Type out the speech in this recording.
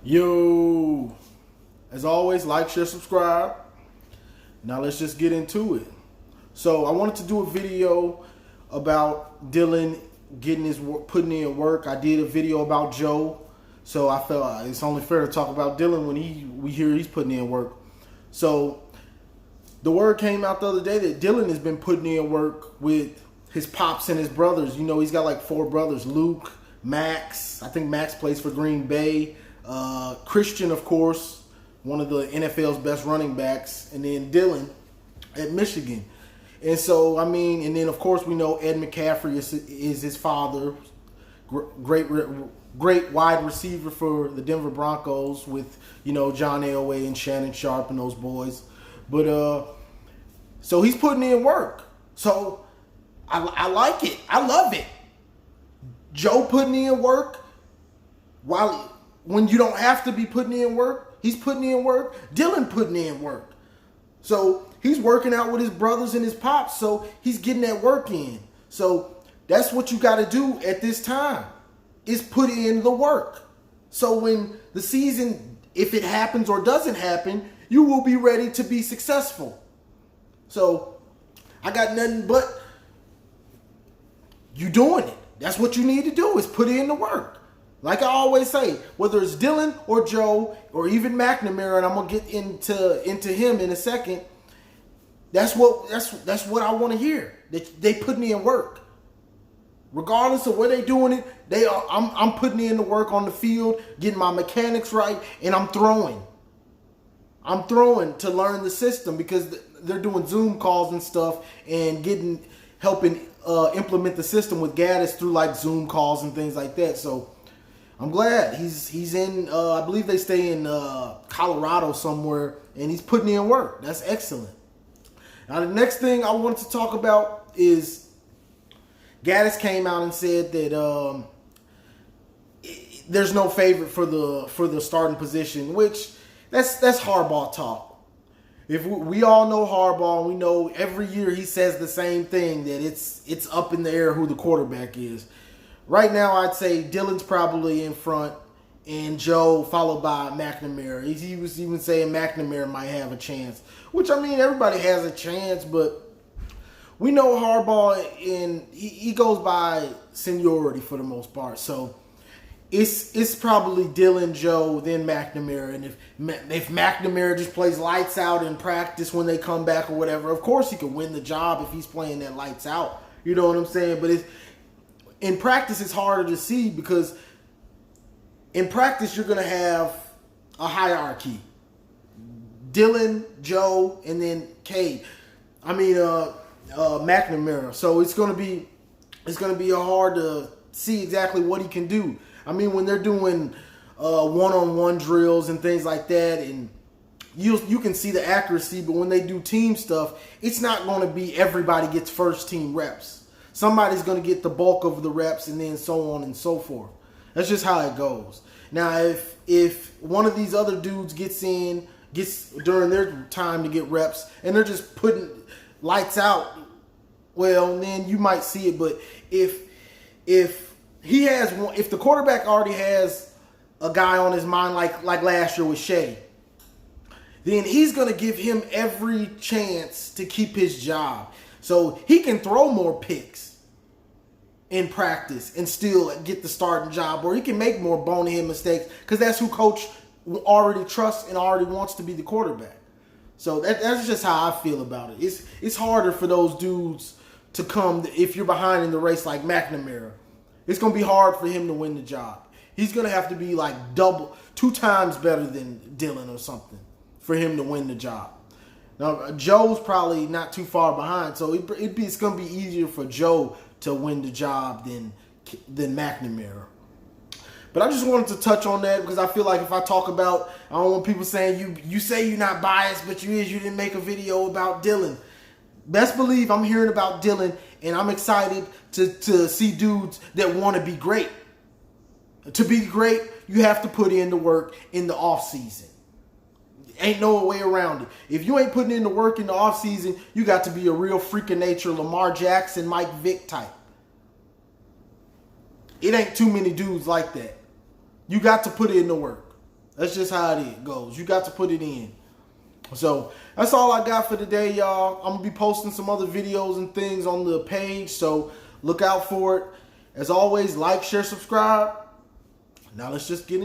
Yo, as always, like, share, subscribe. Now let's just get into it. So I wanted to do a video about Dylan getting his putting in work. I did a video about Joe, so I felt it's only fair to talk about Dylan when we hear he's putting in work. So the word came out the other day that Dylan has been putting in work with his pops and his brothers. You know, he's got like 4 brothers: Luke, Max. I think Max plays for Green Bay. Christian, of course, one of the NFL's best running backs, and then Dylan at Michigan. And so, I mean, and then of course we know Ed McCaffrey is his father, great wide receiver for the Denver Broncos with, you know, John Elway and Shannon Sharp and those boys. But so he's putting in work. So I like it. I love it. Joe putting in work when you don't have to be putting in work, he's putting in work. Dylan putting in work. So he's working out with his brothers and his pops, so he's getting that work in. So that's what you got to do at this time, is put in the work. So when the season, if it happens or doesn't happen, you will be ready to be successful. So I got nothing but you doing it. That's what you need to do, is put in the work. Like I always say, whether it's Dylan or Joe or even McNamara, and I'm gonna get into him in a second. That's what I want to hear. They putting in work, regardless of where they doing it. I'm putting in the work on the field, getting my mechanics right, and I'm throwing. I'm throwing to learn the system because they're doing Zoom calls and stuff and helping implement the system with Gattis through like Zoom calls and things like that. So I'm glad he's in. I believe they stay in Colorado somewhere, and he's putting in work. That's excellent. Now the next thing I wanted to talk about is Gattis came out and said that there's no favorite for the starting position, which that's Harbaugh talk. If we all know Harbaugh, and we know every year he says the same thing, that it's up in the air who the quarterback is. Right now, I'd say Dylan's probably in front, and Joe followed by McNamara. He was even saying McNamara might have a chance, which, I mean, everybody has a chance, but we know Harbaugh, and he goes by seniority for the most part. So it's probably Dylan, Joe, then McNamara. And if McNamara just plays lights out in practice when they come back or whatever, of course he could win the job if he's playing that lights out. You know what I'm saying? But in practice, it's harder to see because in practice, you're going to have a hierarchy. Dylan, Joe, and then McNamara. So it's going to be hard to see exactly what he can do. I mean, when they're doing one-on-one drills and things like that, and you can see the accuracy, but when they do team stuff, it's not going to be everybody gets first team reps. Somebody's going to get the bulk of the reps, and then so on and so forth. That's just how it goes. Now, if one of these other dudes gets during their time to get reps, and they're just putting lights out, well, then you might see it. But if the quarterback already has a guy on his mind like last year with Shea, then he's going to give him every chance to keep his job. So he can throw more picks in practice and still get the starting job, or he can make more bonehead mistakes because that's who coach already trusts and already wants to be the quarterback. So that's just how I feel about it. It's harder for those dudes to come if you're behind in the race like McNamara. It's going to be hard for him to win the job. He's going to have to be like 2 times better than Dylan or something for him to win the job. Now, Joe's probably not too far behind, so it's going to be easier for Joe to win the job than McNamara. But I just wanted to touch on that because I feel like if I talk about, I don't want people saying you say you're not biased, but you didn't make a video about Dylan. Best believe I'm hearing about Dylan, and I'm excited to see dudes that want to be great. To be great, you have to put in the work in the off season. Ain't no way around it. If you ain't putting in the work in the offseason, you got to be a real freak of nature, Lamar Jackson, Mike Vick type. It ain't too many dudes like that. You got to put in the work. That's just how it goes. You got to put it in. So that's all I got for today, y'all. I'm gonna be posting some other videos and things on the page, so look out for it. As always, like, share, subscribe. Now let's just get